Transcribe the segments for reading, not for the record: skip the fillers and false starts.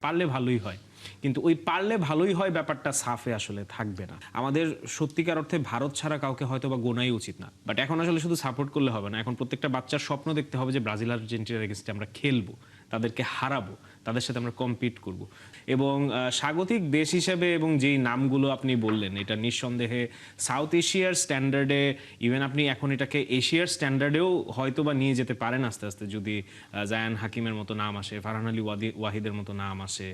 পারলে ভালোই হয়, কিন্তু ওই পারলে ভালোই হয় ব্যাপারটা সাফে আসলে থাকবে না। আমাদের সত্যিকার অর্থে ভারত ছাড়া কাউকে হয়তো বা গোনাই উচিত না, বাট এখন আসলে শুধু সাপোর্ট করলে হবে না। এখন প্রত্যেকটা বাচ্চার স্বপ্ন দেখতে হবে যে ব্রাজিল আর্জেন্টিনার এগেইনস্টে আমরা খেলবো, তাদেরকে হারাবো, তাদের সাথে আমরা কম্পিট করব। এবং স্বাগতিক দেশ হিসেবে এবং যেই নামগুলো আপনি বললেন, এটা নিঃসন্দেহে সাউথ এশিয়ার স্ট্যান্ডার্ডে, ইভেন আপনি এখন এটাকে এশিয়ার স্ট্যান্ডার্ডেও হয়তো বা নিয়ে যেতে পারেন আস্তে আস্তে, যদি জায়ান হাকিমের মতো নাম আসে, ফারহান আলী ওয়াহিদের মতো নাম আসে।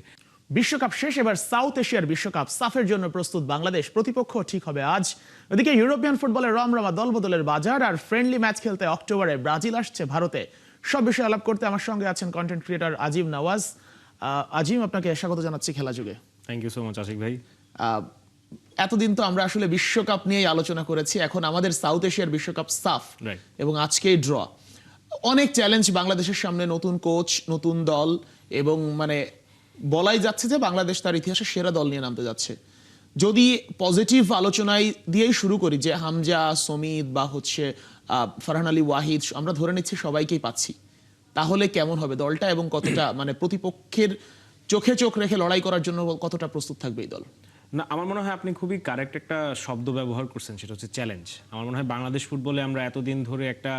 বিশ্বকাপ শেষ, এবার সাউথ এশিয়ার বিশ্বকাপ সাফের জন্য প্রস্তুত বাংলাদেশ। প্রতিপক্ষ ঠিক হবে আজ। ওদিকে ইউরোপিয়ান ফুটবলের রমরমা দলবদলের বাজার, আর ফ্রেন্ডলি ম্যাচ খেলতে অক্টোবরে ব্রাজিল আসছে ভারতে। সব বিষয়ে আলাপ করতে আমার সঙ্গে আছেন কন্টেন্ট ক্রিয়েটর আজিম নওয়াজ। আজিম, আপনাকে স্বাগত জানাচ্ছি খেলা যুগে। Thank you so much Ashik ভাই। এতদিন তো আমরা আসলে বিশ্বকাপ নিয়েই আলোচনা করেছি, এখন আমাদের সাউথ এশিয়ার বিশ্বকাপ সাফ Right. এবং আজকেই ড্র। অনেক চ্যালেঞ্জ বাংলাদেশের সামনে, নতুন কোচ, নতুন দল, এবং বলাই যাচ্ছে যে বাংলাদেশ তার ইতিহাসে সেরা দল নিয়ে নামতে যাচ্ছে। যদি পজিটিভ আলোচনায় দিয়েই শুরু করি, যে হামজা, সমিত বা ফারহান আলী ওয়াহিদ, আমরা ধরে নিচ্ছি সবাইকেই পাচ্ছি, তাহলে কেমন হবে দলটা এবং কতটা প্রতিপক্ষের চোখে চোখ রেখে লড়াই করার জন্য কতটা প্রস্তুত থাকবে এই দল? না, আমার মনে হয় আপনি খুবই কারেক্ট একটা শব্দ ব্যবহার করছেন, সেটা হচ্ছে চ্যালেঞ্জ। আমার মনে হয় বাংলাদেশ ফুটবলে আমরা এতদিন ধরে একটা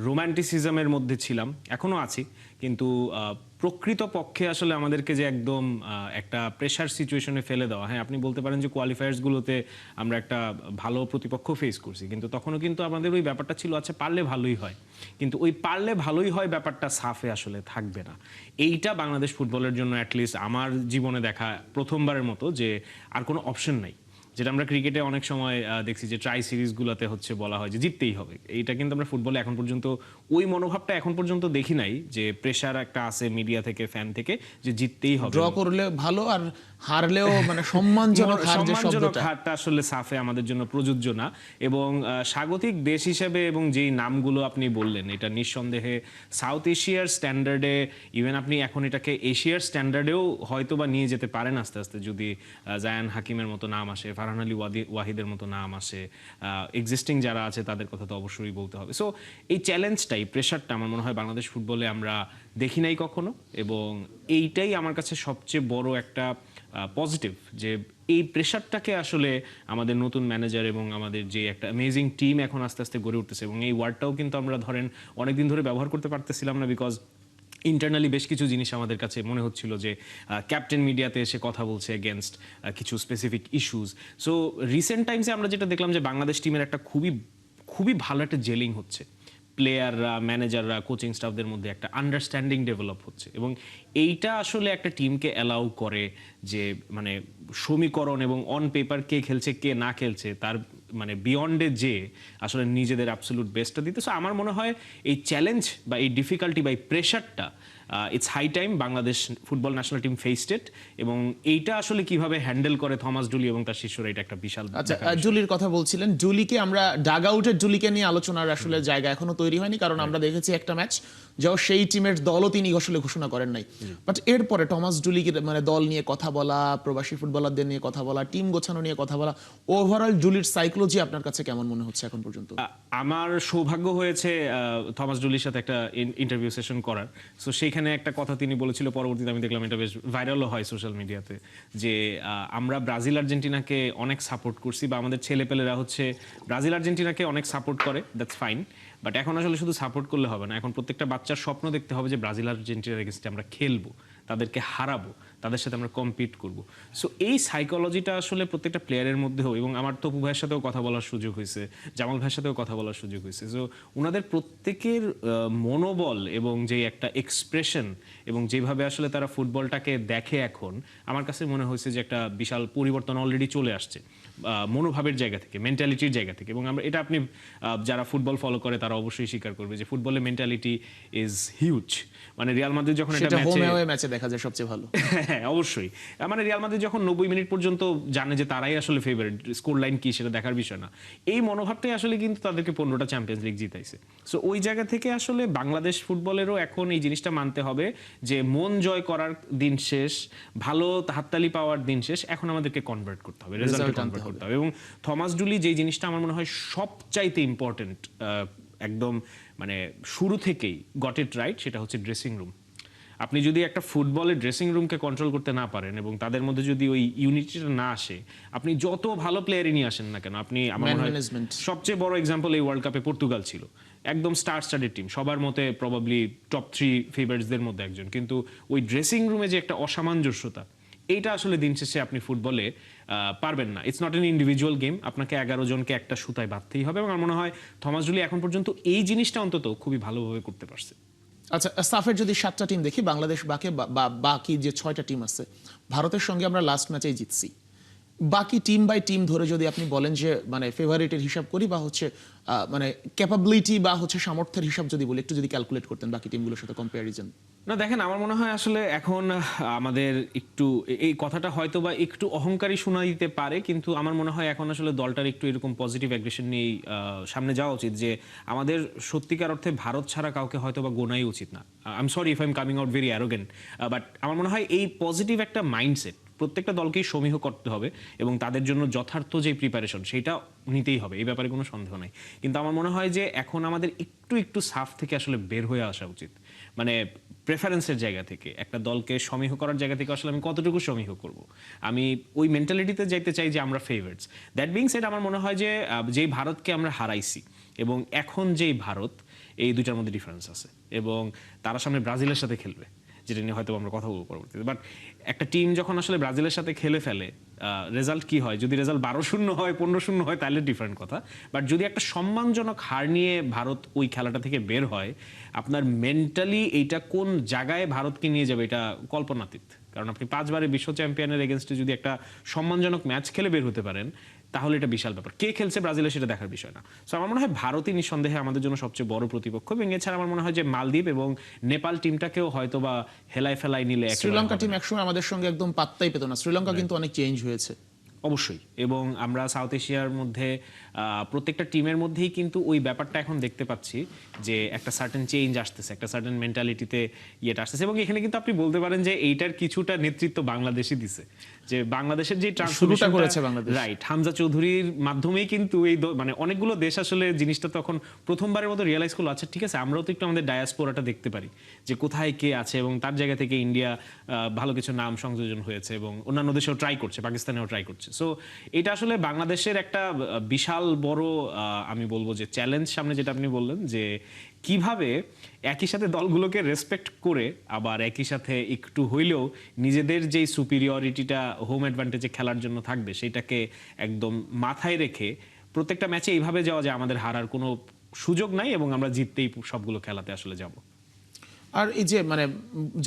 রোম্যান্টিসিজমের মধ্যে ছিলাম, এখনো আছি, কিন্তু প্রকৃত পক্ষে আসলে আমাদেরকে যে একদম একটা প্রেশার সিচুয়েশনে ফেলে দেওয়া, হ্যাঁ আপনি বলতে পারেন যে কোয়ালিফায়ার্সগুলোতে আমরা একটা ভালো প্রতিপক্ষ ফেস করছি, কিন্তু তখনও কিন্তু আমাদের ওই ব্যাপারটা ছিল আচ্ছা পারলে ভালোই হয়, কিন্তু ওই পারলে ভালোই হয় ব্যাপারটা সাফে আসলে থাকবে না। এইটা বাংলাদেশ ফুটবলের জন্য অ্যাটলিস্ট আমার জীবনে দেখা প্রথমবারের মতো যে আর কোনো অপশন নাই। যেটা আমরা ক্রিকেটে অনেক সময় দেখছি যে ট্রাই সিরিজগুলোতে বলা হয় যে জিততেই হবে, এইটা কিন্তু আমরা ফুটবলে এখন পর্যন্ত ওই মনোভাবটা এখন পর্যন্ত দেখি নাই, যে প্রেশার একটা আছে মিডিয়া থেকে, ফ্যান থেকে, যে জিততেই হবে। ড্র করলে ভালো, আর হারলেও সম্মানজনক হার, যে শব্দটা হারটা আসলে সাফে আমাদের জন্য প্রযোজ্য না। এবং স্বাগতিক দেশ হিসেবে এবং যেই নামগুলো আপনি বললেন, এটা নিঃসন্দেহে সাউথ এশিয়ার স্ট্যান্ডার্ডে, ইভেন আপনি এখন এটাকে এশিয়ার স্ট্যান্ডার্ডেও হয়তো বা নিয়ে যেতে পারেন আস্তে আস্তে, যদি জায়ান হাকিমের মতো নাম আসে, ফারহান আলী ওয়াহিদের মতো নাম আসে, এক্সিস্টিং যারা আছে তাদের কথা তো অবশ্যই বলতে হবে। সো এই চ্যালেঞ্জটাই, প্রেশারটা আমার মনে হয় বাংলাদেশ ফুটবলে আমরা দেখি নাই কখনো, এবং এইটাই আমার কাছে সবচেয়ে বড় একটা পজিটিভ, যে এই প্রেশারটাকে আসলে আমাদের নতুন ম্যানেজার এবং আমাদের যে একটা অ্যামেজিং টিম এখন আস্তে আস্তে গড়ে উঠতেছে, এবং এই ওয়ার্ডটাও কিন্তু আমরা ধরেন অনেকদিন ধরে ব্যবহার করতে পারতেছিলাম না, বিকজ ইন্টারনালি বেশ কিছু জিনিস আমাদের কাছে মনে হচ্ছিল যে ক্যাপ্টেন মিডিয়াতে এসে কথা বলছে এগেনস্ট কিছু স্পেসিফিক ইস্যুস। সো রিসেন্ট টাইমসে আমরা যেটা দেখলাম যে বাংলাদেশ টিমের একটা খুবই খুবই ভালো একটা জেলিং হচ্ছে, প্লেয়াররা, ম্যানেজাররা, কোচিং স্টাফদের মধ্যে একটা আন্ডারস্ট্যান্ডিং ডেভেলপ হচ্ছে, এবং এইটা আসলে একটা টিমকে অ্যালাউ করে যে সমীকরণ এবং অন পেপার কে খেলছে কে না খেলছে তার বিয়ন্ডে যে আসলে নিজেদের অ্যাবসলিউট বেস্টটা দিতে। সো আমার মনে হয় এই চ্যালেঞ্জ বা এই ডিফিকাল্টি বা এই প্রেশারটা it's high time Bangladesh football national team faced it, এবং এইটা আসলে কিভাবে হ্যান্ডেল করে থমাস ডুলি এবং তার শিষ্যরা, এটা একটা বিশাল। আচ্ছা, জুলির কথা বলছিলেন, জুলিকে আমরা ডাগ আউটের জুলিকে নিয়ে আলোচনার আসলে জায়গা এখনো তৈরি হয়নি, কারণ আমরা দেখেছি একটা ম্যাচ যাও সেই টিমের দলও তিনি আসলে ঘোষণা করেন নাই। বাট এরপরে টমাস ডুলিকে দল নিয়ে কথা বলা, প্রবাসী ফুটবলারদের নিয়ে কথা বলা, টিম গোছানো নিয়ে কথা বলা, ওভারঅল জুলির সাইকোলজি আপনার কাছে কেমন মনে হচ্ছে এখন পর্যন্ত? আমার সৌভাগ্য হয়েছে থমাস ডুলির সাথে একটা ইন্টারভিউ সেশন করার। সো সেইখানে একটা কথা তিনি বলেছিল, পরবর্তীতে আমি দেখলাম এটা বেশ ভাইরালও হয় সোশ্যাল মিডিয়াতে, যে আমরা ব্রাজিল আর্জেন্টিনাকে অনেক সাপোর্ট করছি, বা আমাদের ছেলেপেলেরা ব্রাজিল আর্জেন্টিনাকে অনেক সাপোর্ট করে, দ্যাটস ফাইন, বাট এখন আসলে শুধু সাপোর্ট করলে হবে না, এখন প্রত্যেকটা বাচ্চার স্বপ্ন দেখতে হবে যে ব্রাজিল আর্জেন্টিনার এগেইনস্টে আমরা খেলবো, তাদেরকে হারাবো, তাদের সাথে আমরা কম্পিট করব। সো এই সাইকোলজিটা আসলে প্রত্যেকটা প্লেয়ারের মধ্যেও, এবং আমার তপু ভাইয়ের সাথেও কথা বলার সুযোগ হয়েছে, জামাল ভাইয়ের সাথেও কথা বলার সুযোগ হয়েছে, সো ওনাদের প্রত্যেকের মনোবল এবং যে একটা এক্সপ্রেশন এবং যেভাবে আসলে তারা ফুটবলটাকে দেখে, এখন আমার কাছে মনে হয়েছে যে একটা বিশাল পরিবর্তন অলরেডি চলে আসছে মনোভাবের জায়গা থেকে, মেন্টালিটির জায়গা থেকে। এবং আমরা এটা, আপনি যারা ফুটবল ফলো করে তারা অবশ্যই স্বীকার করবে যে ফুটবলের mentality is huge. Real Madrid যখন এটা ম্যাচে দেখা যায় সবচেয়ে ভালো, হ্যাঁ অবশ্যই, রিয়াল মাদ্রিদ যখন 90 মিনিট পর্যন্ত জানে যে তারাই আসলে ফেভারিট, স্কোর লাইন কি সেটা দেখার বিষয় না, এই মনোভাবটাই আসলে কিন্তু তাদেরকে 15টা চ্যাম্পিয়ন্স লিগ জিতাইছে। সো ওই জায়গা থেকে আসলে বাংলাদেশ ফুটবলেরও এখন এই জিনিসটা মানতে হবে যে মন জয় করার দিন শেষ, ভালো হাততালি পাওয়ার দিন শেষ, এখন আমাদেরকে কনভার্ট করতে হবে, রেজাল্টে কনভার্ট করতে হবে। এবং থমাস ডুলি যেই জিনিসটা আমার মনে হয় সবচাইতে ইম্পর্টেন্ট, একদম শুরু থেকেই গট ইট রাইট, সেটা হচ্ছে ড্রেসিং রুম। আপনি যদি একটা ফুটবলের ড্রেসিং রুমকে কন্ট্রোল করতে না পারেন এবং তাদের মধ্যে যদি ওই ইউনিটিটা না আসে, আপনি যত ভালো প্লেয়ারই নিয়ে আসেন না কেন, আপনি আমার ম্যান মনে হয় ম্যানেজমেন্ট। সবচেয়ে বড় এক্সাম্পল এই ওয়ার্ল্ড কাপে পর্তুগাল ছিল, একদম স্টার স্টাডেড টিম, সবার মতে প্রবাবলি টপ 3 ফেভারিটসদের মধ্যে একজন, কিন্তু ওই ড্রেসিং রুমে যে একটা অসামঞ্জস্যতা, এইটা আসলে দিন শেষে আপনি ফুটবলে পারবেন না। It's not an individual game, আপনাকে 11 জনকে একটা সুতায় বাঁধতেই হবে, এবং আমার মনে হয় থমাস ডুলি এখন পর্যন্ত এই জিনিসটা অন্তত খুবই ভালোভাবে করতে পারছে। আচ্ছা, সাফের যদি 7টা টিম দেখি, বাংলাদেশ বাকি যে 6টা টিম আছে, ভারতের সঙ্গে আমরা লাস্ট ম্যাচেই জিতছি। বাকি টিম বাই টিম ধরে যদি আপনি বলেন যে মানে ফেভারিটের হিসাব করি বা হচ্ছে মানে ক্যাপাবিলিটি বা হচ্ছে সামর্থ্যের হিসাব যদি বলি, একটু যদি ক্যালকুলেট করতেন বাকি টিমগুলোর সাথে কম্প্যারিজন। না দেখেন, আমার মনে হয় আসলে এখন আমাদের একটু এই কথাটা হয়তো বা একটু অহংকারী শোনা দিতে পারে, কিন্তু আমার মনে হয় এখন আসলে দলটার একটু এরকম পজিটিভ অ্যাগ্রেশন নিয়ে সামনে যাওয়া উচিত, যে আমাদের সত্যিকার অর্থে ভারত ছাড়া কাউকে হয়তো বা গোনাই উচিত না। I am sorry if I am coming out very arrogant, but আমার মনে হয় এই পজিটিভ একটা মাইন্ডসেট প্রত্যেকটা দলকেই সমীহ করতে হবে, এবং তাদের জন্য যথার্থ যে প্রিপারেশন সেটা নিতেই হবে, এই ব্যাপারে কোনো সন্দেহ নাই। কিন্তু আমার মনে হয় যে এখন আমাদের একটু সাফ থেকে আসলে বের হয়ে আসা উচিত, মানে প্রেফারেন্সের জায়গা থেকে, একটা দলকে সমীহ করার জায়গা থেকে আসলে আমি কতটুকু সমীহ করব, আমি ওই মেন্টালিটিতে যাইতে চাই যে আমরা ফেভারিটস। দ্যাট বিং সেড, আমার মনে হয় যে যেই ভারতকে আমরা হারাইছি এবং এখন যেই ভারত, এই দুইটার মধ্যে ডিফারেন্স আছে, এবং তারা সামনে ব্রাজিলের সাথে খেলবে, যেটা নিয়ে হয়তো আমরা কথা বলবো পরবর্তীতে। বাট একটা টিম যখন আসলে ব্রাজিলের সাথে খেলে ফেলে, রেজাল্ট কি হয়, যদি রেজাল্ট 12-0 হয়, 15-0 হয়, তাহলে ডিফারেন্ট কথা। বাট যদি একটা সম্মানজনক হার নিয়ে ভারত ওই খেলাটা থেকে বের হয়, আপনার মেন্টালি এইটা কোন জায়গায় ভারতকে নিয়ে যাবে এটা কল্পনাতীত। কারণ আপনি 5 বারের বিশ্ব চ্যাম্পিয়নের এগেনস্টে যদি একটা সম্মানজনক ম্যাচ খেলে বের হতে পারেন, তাহলে এটা বিশাল ব্যাপার। কে খেলছে ব্রাজিলে সেটা দেখার বিষয় না। সো আমার মনে হয় ভারতই নিঃসন্দেহে আমাদের জন্য সবচেয়ে বড় প্রতিপক্ষ, এবং এছাড়া আমার মনে হয় যে মালদ্বীপ এবং নেপাল টিমটাকেও হয়তো বা হেলায় ফেলায় নিলে শ্রীলঙ্কা টিম একসময় আমাদের সঙ্গে একদম পাত্তাই পেত না, শ্রীলঙ্কা কিন্তু অনেক চেঞ্জ হয়েছে। অবশ্যই, এবং আমরা সাউথ এশিয়ার মধ্যে প্রত্যেকটা টিমের মধ্যেই কিন্তু ওই ব্যাপারটা এখন দেখতে পাচ্ছি যে একটা সার্টেন চেঞ্জ আসতেছে, একটা সার্টেন মেন্টালিটিতে ইয়েটা আসতেছে, এবং এখানে কিন্তু আপনি বলতে পারেন যে এইটার কিছুটা নেতৃত্ব বাংলাদেশই দিছে, যে বাংলাদেশের যে শুরুটা করেছে বাংলাদেশ, রাইট, হামজা চৌধুরীর মাধ্যমেই কিন্তু এই মানে অনেকগুলো দেশ আসলে জিনিসটা তখন প্রথমবারের মতো রিয়েলাইজ করলো, আচ্ছা ঠিক আছে, আমরাও তো একটু আমাদের ডায়াসপোরাটা দেখতে পারি যে কোথায় কে আছে, এবং তার জায়গা থেকে ইন্ডিয়া ভালো কিছু নাম সংযোজন হয়েছে, এবং অন্যান্য দেশেও ট্রাই করছে, পাকিস্তানেও ট্রাই করছে। সো এটা আসলে বাংলাদেশের একটা বিশাল বড় আমি বলবো যে চ্যালেঞ্জ সামনে, যেটা আপনি বললেন যে কিভাবে একই সাথে দলগুলোকে রেসপেক্ট করে আবার একই সাথে একটু হইলেও নিজেদের যেই সুপিরিয়রিটিটা হোম অ্যাডভান্টেজে খেলার জন্য থাকবে সেটাকে একদম মাথায় রেখে প্রত্যেকটা ম্যাচে এইভাবে যাওয়া যে আমাদের হারার কোনো সুযোগ নাই, এবং আমরা জিততেই সবগুলো খেলাতে আসলে যাব। আর এই যে মানে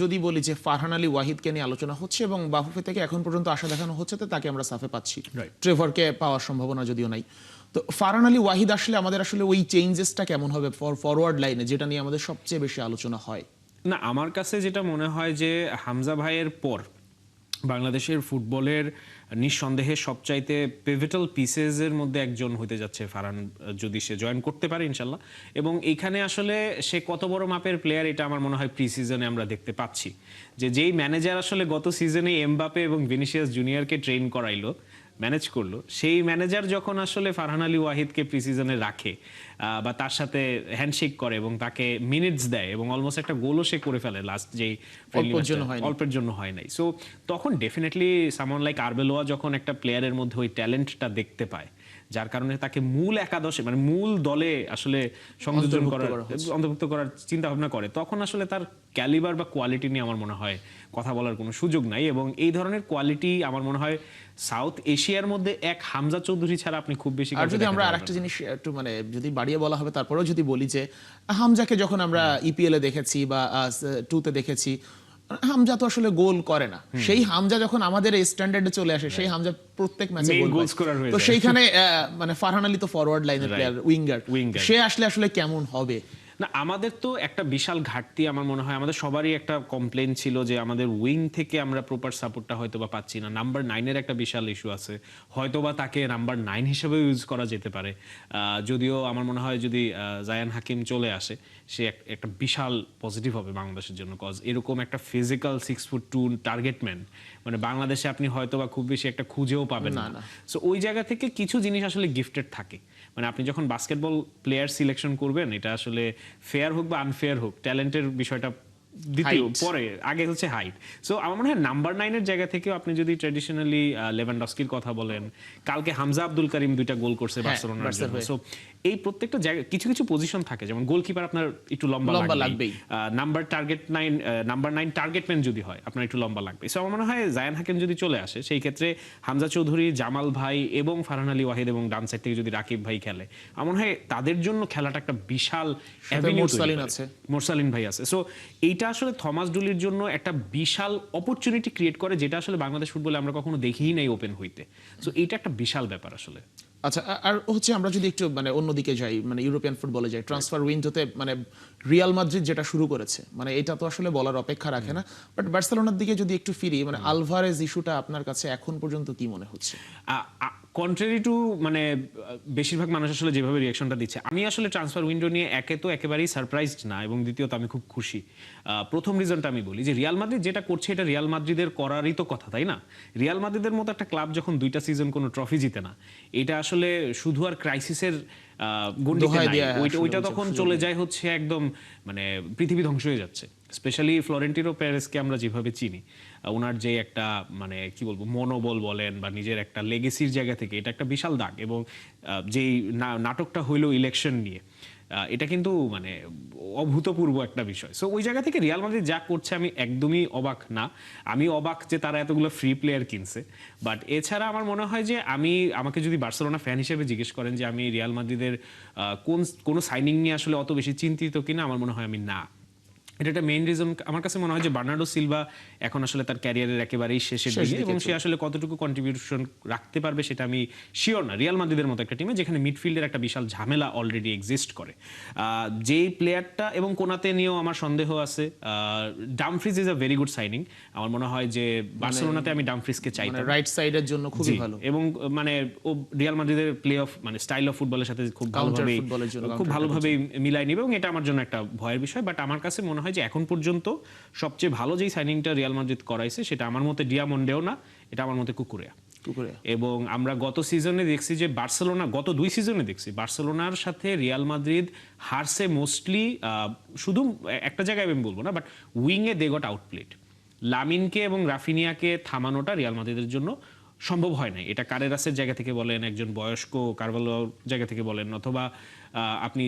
যদি বলি যে ফারহান আলী ওয়াহিদকে নিয়ে আলোচনা হচ্ছে এবং বাফুফে থেকে এখন পর্যন্ত আশা দেখানো হচ্ছে, তো তাকে আমরা সাফে পাচ্ছি, Right. ট্রেভরকে পাওয়ার সম্ভাবনা যদিও নাই। তো ফারহান আলী ওয়াহিদ আসলে আমাদের আসলে ওই চেঞ্জেসটা কেমন হবে ফরওয়ার্ড লাইনে, যেটা নিয়ে আমাদের সবচেয়ে বেশি আলোচনা হয়? না, আমার কাছে যেটা মনে হয় যে হামজা ভাইয়ের পর বাংলাদেশের ফুটবলের নিঃসন্দেহে সবচাইতে পিভিটাল পিসেসের মধ্যে একজন হতে যাচ্ছে ফারহান, যদি সে জয়েন করতে পারে ইনশাল্লাহ। এবং এইখানে আসলে সে কত বড় মাপের প্লেয়ার এটা আমার মনে হয় প্রি সিজনে আমরা দেখতে পাচ্ছি, যে যেই ম্যানেজার আসলে গত সিজনে এমবাপে এবং ভিনিসিয়াস জুনিয়রকে ট্রেন করাইলো, ম্যানেজ করলো, সেই ম্যানেজার যখন আসলে ফারহান আলী ওয়াহিদকে প্রি সিজনে রাখে বা তার সাথে হ্যান্ডশেক করে এবং তাকে মিনিটস দেয়, এবং অলমোস্ট একটা গোলও সে করে ফেলে লাস্ট যেই অল্পের জন্য হয় নাই। সো তখন ডেফিনেটলি সামওয়ান লাইক আরবেলোয়া যখন একটা প্লেয়ারের মধ্যে ওই ট্যালেন্টটা দেখতে পায়, যার কারণে তাকে মূল একাদশে মানে মূল দলে আসলে সংযোজন করার, অন্তর্ভুক্ত করার চিন্তা ভাবনা করে, তখন আসলে তার ক্যালিবার বা কোয়ালিটি নিয়ে আমার মনে হয় কথা বলার কোনো সুযোগ নাই। এবং এই ধরনের কোয়ালিটি আমার মনে হয় সাউথ এশিয়ার মধ্যে এক হামজা চৌধুরী ছাড়া আপনি খুব বেশি। আর যদি আমরা আরেকটা জিনিস একটু মানে যদি বাড়িয়ে বলা হবে, তারপরেও যদি বলি যে হামজাকে যখন আমরা ইপিএল এ দেখেছি বা 2 তে দেখেছি, হামজা তো আসলে গোল করে না। সেই হামজা যখন আমাদের এই স্ট্যান্ডার্ডে চলে আসে, সেই হামজা প্রত্যেক ম্যাচে গোল স্কোরার হয়ে যায়। তো সেইখানে মানে ফারহান আলী তো ফরওয়ার্ড লাইনের প্লেয়ার, উইঙ্গার, সে আসলে কেমন হবে? না, আমাদের তো একটা বিশাল ঘাটতি আমার মনে হয়, আমাদের সবারই একটা কমপ্লেন ছিল যে আমাদের উইং থেকে আমরা প্রপার সাপোর্টটা হয়তো বা পাচ্ছি না। নাম্বার 9-এর একটা বিশাল ইস্যু আছে, হয়তো বা তাকে নাম্বার 9 হিসেবে ইউজ করা যেতে পারে। যদিও আমার মনে হয় যদি জায়ান হাকিম চলে আসে, সে একটা বিশাল পজিটিভ হবে বাংলাদেশের জন্য, কজ এরকম একটা ফিজিক্যাল 6'2" টার্গেটম্যান মানে বাংলাদেশে আপনি হয়তো বা খুব বেশি একটা খুঁজেও পাবেন না। সো ওই জায়গা থেকে কিছু জিনিস আসলে গিফটেড থাকে, মানে আপনি যখন বাস্কেটবল প্লেয়ার সিলেকশন করবেন, এটা আসলে ফেয়ার হোক বা আনফেয়ার হোক, ট্যালেন্টের বিষয়টা দ্বিতীয় Height. পরে আগে হচ্ছে হাইট। সো আমার মনে হয় নাম্বার 9 এর জায়গা থেকেও আপনি যদি ট্র্যাডিশনালি লেভানডস্কির কথা বলেন, কালকে হামজা আব্দুল কারিম 2টা গোল করছে বার্সেলোনার বার্সার জন্য। হয়ে। সো এই প্রত্যেকটা জায়গা কিছু কিছু পজিশন থাকে, যেমন গোলকিপার আপনার একটু লম্বা লম্বা লাগবেই, লাগবেই। নাম্বার 9 টার্গেটম্যান যদি হয় আপনার একটু লম্বা লাগবে। সো আমার মনে হয় জায়ান হাকিম যদি চলে আসে সেই ক্ষেত্রে হামজা চৌধুরী, জামাল ভাই এবং ফারহান আলী ওয়াহিদ এবং ডান সাইড থেকে যদি রাকিব ভাই খেলে, আমার মনে হয় তাদের জন্য খেলাটা একটা বিশাল avenue তৈরি মোরসালিন করে। আছে। মোরসালিন ভাই আছে। সো এইটা আসলে থমাস ডুলির জন্য একটা বিশাল অপরচুনিটি ক্রিয়েট করে, যেটা আসলে বাংলাদেশ ফুটবলে আমরা কখনো দেখিই নাই ওপেন হইতে। সো এইটা একটা বিশাল ব্যাপার আসলে। আচ্ছা, আর হচ্ছে আমরা যদি একটু মানে অন্যদিকে যাই, মানে ইউরোপিয়ান ফুটবলে যাই, ট্রান্সফার উইন্ডোতে মানে রিয়াল মাদ্রিদ যেটা শুরু করেছে, মানে এটা তো আসলে বলার অপেক্ষা রাখে না। বাট বার্সেলোনার দিকে যদি একটু ফিরি, মানে আলভারেজ ইস্যুটা আপনার কাছে এখন পর্যন্ত কি মনে হচ্ছে? কন্ট্রারি টু মানে বেশিরভাগ মানুষ আসলে যেভাবে রিয়াকশনটা দিচ্ছে, আমি আসলে ট্রান্সফার উইন্ডো নিয়ে একে তো একেবারেই সারপ্রাইজড না, এবং দ্বিতীয়ত আমি খুব খুশি। প্রথম রিজনটা আমি বলি যে রিয়াল মাদ্রিদ যেটা করছে এটা রিয়াল মাদ্রিদের করারই তো কথা, তাই না? রিয়াল মাদ্রিদের মতো একটা ক্লাব যখন 2টা সিজন কোনো ট্রফি জিতে না, এটা আসলে শুধু আর ক্রাইসিসের গণ্ডিতে দোহাই নাই। দেয়া ওইটা আসলে তখন সুযোগ চলে নেই। যায় হচ্ছে একদম মানে পৃথিবী ধ্বংস হয়ে যাচ্ছে। স্পেশালি ফ্লোরেন্টিনো পেরেসকে আমরা যেভাবে চিনি, ওনার যে একটা মানে কি বলবো মনোবল বলেন বা নিজের একটা লেগেসির জায়গা থেকে, এটা একটা বিশাল দাগ। এবং যেই নাটকটা হইলো ইলেকশন নিয়ে, এটা কিন্তু মানে অভূতপূর্ব একটা বিষয়। সো ওই জায়গা থেকে রিয়াল মাদ্রিদ যা করছে আমি একদমই অবাক না। আমি অবাক যে তারা এতগুলো ফ্রি প্লেয়ার কিনছে। বাট এছাড়া আমার মনে হয় যে আমাকে যদি বার্সেলোনা ফ্যান হিসেবে জিজ্ঞেস করেন যে আমি রিয়াল মাদ্রিদের কোনো সাইনিং নিয়ে আসলে অত বেশি চিন্তিত কিনা, আমার মনে হয় আমি না। এটা একটা মেইন রিজন আমার কাছে মনে হয় যে বার্নার্ডো সিলভা এখন আসলে তার ক্যারিয়ারের একেবারেই শেষের দিকে, এবং সে আসলে কতটুকু কন্ট্রিবিউশন রাখতে পারবে সেটা আমি শিওর না। রিয়াল মাদ্রিদের মতো একটা টিমে যেখানে মিডফিল্ডের একটা বিশাল ঝামেলা অলরেডি এক্সিস্ট করে, যেই প্লেয়ারটা, এবং কোনাতে নিয়েও আমার সন্দেহ আছে। Dumfries is a very good signing. আমার মনে হয় যে বার্সেলোনাতে আমি ডামফ্রিজকে চাইতাম, রাইট সাইডের জন্য খুবই ভালো। এবং মানে ও রিয়াল মাদ্রিদের প্লে অফ মানে স্টাইল অফ ফুটবলের সাথে খুব ভালোভাবেই মিলাই নিবে, এবং এটা আমার জন্য একটা ভয়ের বিষয়। বাট আমার কাছে মনে হয় যে এখন পর্যন্ত সবচেয়ে ভালো যেই সাইনিংটা রিয়াল মাদ্রিদ করাইছে সেটা আমার মতে ডিয়ামন্ডেও না, এটা আমার মতে কুকুরেয়া। এবং আমরা গত সিজনে দেখছি যে গত 2 সিজনে দেখছি বার্সেলোনার সাথে রিয়াল মাদ্রিদ হারছে মোস্টলি, শুধু একটা জায়গায় আমি বলবো না, বাট উইংয়ে দে গট আউটপ্লেড। লামিনকে এবং রাফিনিয়াকে থামানোটা রিয়াল মাদ্রিদের জন্য সম্ভব হয় না। এটা কারেরাসের জায়গা থেকে বলেন, একজন বয়স্ক কারভালোর জায়গা থেকে বলেন, অথবা আপনি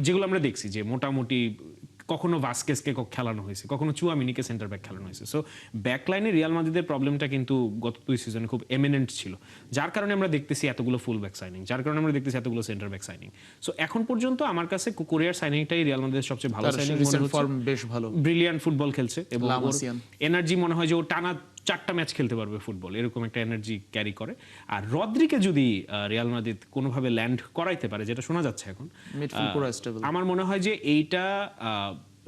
যেগুলো আমরা দেখছি যে মোটামুটি কখনো ভাস্কেসকে খেলানো হয়েছে, কখনো চুয়ামিনিকে সেন্টার ব্যাক খেলানো হয়েছে। সো ব্যাকলাইনে রিয়াল মাদ্রিদের প্রবলেমটা কিন্তু গত 2 সিজনে খুব এমিনেন্ট ছিল, যার কারণে আমরা দেখতেছি এতগুলো ফুল ব্যাক সাইনিং, যার কারণে আমরা দেখতেছি এতগুলো সেন্টার ব্যাক সাইনিং। সো এখন পর্যন্ত আমার কাছে কুকুরিয়ার সাইনিংটাই রিয়াল মাদ্রিদের সবচেয়ে ভালো সাইনিং মনে হচ্ছে। ফর্ম বেশ ভালো, ব্রিলিয়ান্ট ফুটবল খেলছে, এবং লামাসিয়ান এনার্জি মনে হয় যে ও টানা 4টা ম্যাচ খেলতে পারবে ফুটবল, এরকম একটা এনার্জি ক্যারি করে। আর রদ্রিকে যদি রিয়াল মাদ্রিদ কোনোভাবে ল্যান্ড করাইতে পারে, যেটা শোনা যাচ্ছে এখন, আমার মনে হয় যে এইটা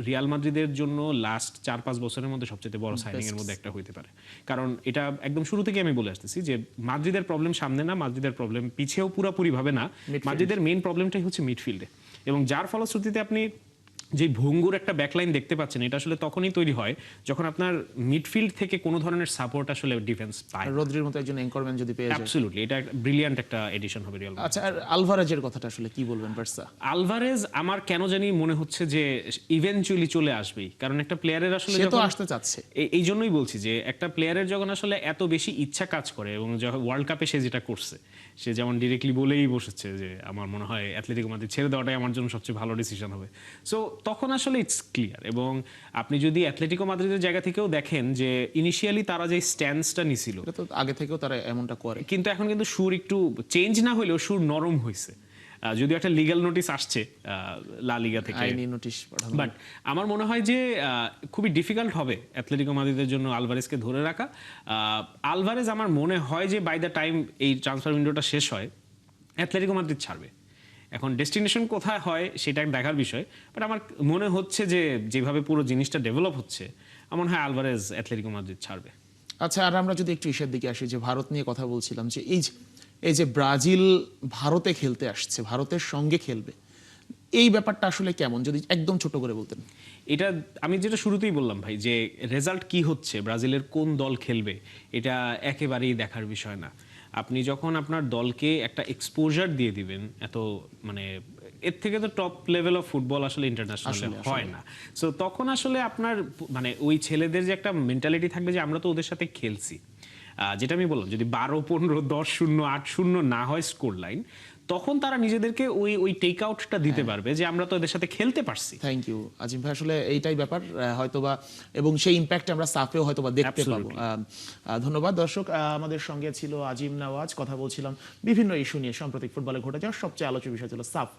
রিয়াল মাদ্রিদের জন্য লাস্ট 4-5 বছরের মধ্যে সবচেয়ে বড় সাইনিং এর মধ্যে একটা হইতে পারে। কারণ এটা একদম শুরু থেকে আমি বলে আসতেছি যে মাদ্রিদের প্রবলেম সামনে না, মাদ্রিদের প্রবলেম পিছেও পুরোপুরি ভাবে না, মাদ্রিদের মেইন প্রবলেমটাই হচ্ছে মিডফিল্ডে। এবং যার ফলশ্রুতিতে আপনি যে ভঙ্গুর একটা ব্যাকলাইন দেখতে পাচ্ছেন, এটা আসলে তখনই তৈরি হয় যখন আপনার মিডফিল্ড থেকে কোনো ধরনের সাপোর্ট আসলে ডিফেন্স পায়। রদ্রির মতো একজন অ্যাঙ্করম্যান যদি পেয়ে যায়, অ্যাবসলিউটলি এটা ব্রিলিয়ান্ট একটা এডিশন হবে রিয়াল মাদ্রিদ। আচ্ছা, আর আলভারেজের কথাটা আসলে কি বলবেন বার্সা? আলভারেজ আমার কেন জানি মনে হচ্ছে যে ইভেনচুয়ালি চলে আসবেই, কারণ একটা প্লেয়ারের আসলে সে তো আসতে চাচ্ছে। এই জন্যই বলছি যে একটা প্লেয়ারের যখন আসলে এত বেশি ইচ্ছা কাজ করে, এবং যখন ওয়ার্ল্ড কাপে সে যেটা করছে, সে যেমন ডিরেক্টলি বলেই বসেছে যে আমার মনে হয় অ্যাথলেটিকো মাদ্রিদ ছেড়ে দেওয়াটাই আমার জন্য সবচেয়ে ভালো ডিসিশন হবে। সো তখন আসলে ইটস ক্লিয়ার। এবং আপনি যদি অ্যাথলেটিকো মাদ্রিদের জায়গা থেকেও দেখেন যে ইনিশিয়ালি তারা যে স্ট্যান্সটা নিছিল, এটা তো আগে থেকেও তারা এমনটা করে, কিন্তু এখন কিন্তু সুর একটু চেঞ্জ না হলেও সুর নরম হয়েছে। যদিও একটা লিগ্যাল নোটিস আসছে লা লিগা থেকে, আইনি নোটিশ পাঠানো, বাট আমার মনে হয় যে খুবই ডিফিকাল্ট হবে অ্যাথলেটিকো মাদ্রিদের জন্য আলভারেজকে ধরে রাখা। আলভারেজ আমার মনে হয় যে বাই দ্য টাইম এই ট্রান্সফার উইন্ডোটা শেষ হয়, অ্যাথলেটিকো মাদ্রিদ ছাড়বে। এখন ডেস্টিনেশন কোথায় হয় সেটা দেখার বিষয়, বাট আমার মনে হচ্ছে যে যেভাবে পুরো জিনিসটা ডেভেলপ হচ্ছে, আমার মনে হয় আলভারেজ অ্যাথলেটিকো মাদ্রিদ ছাড়বে। আচ্ছা, আর আমরা যদি একটু এশিয়ার দিকে আসি, যে ভারত নিয়ে কথা বলছিলাম, যে এই যে ব্রাজিল ভারতে খেলতে আসছে, ভারতের সঙ্গে খেলবে, এই ব্যাপারটা আসলে কেমন, যদি একদম ছোট করে বলতেন। এটা আমি যেটা শুরুতেই বললাম ভাই, যে রেজাল্ট কি হচ্ছে, ব্রাজিলের কোন দল খেলবে, এটা একেবারেই দেখার বিষয় না। আপনি যখন আপনার দলকে একটা এক্সপোজার দিয়ে দিবেন এত মানে এর থেকে তো টপ লেভেল অফ ফুটবল আসলে ইন্টারন্যাশনাল হয় না। সো তখন আসলে আপনার মানে ওই ছেলেদের যে একটা মেন্টালিটি থাকবে যে আমরা তো ওদের সাথে খেলছি, যেটা আমি বললাম যদি 12-15 10-0 8-0 না হয় স্কোর লাইন, তখন তারা নিজেদেরকে ওই ওই টেক আউটটা দিতে পারবে যে আমরা তো এদের সাথে খেলতে পারছি। থ্যাংক ইউ আজিম ভাই, আসলে এইটাই ব্যাপার হয়তোবা, এবং সেই ইম্প্যাক্ট আমরা সাফেও হয়তোবা দেখতে পাবো। ধন্যবাদ দর্শক, আমাদের সঙ্গে ছিল আজিম নওয়াজ, কথা বলছিলাম বিভিন্ন ইস্যু নিয়ে। সাম্প্রতিক ফুটবলে ঘটে যাওয়া সবচেয়ে আলোচ্য বিষয় ছিল সাফ।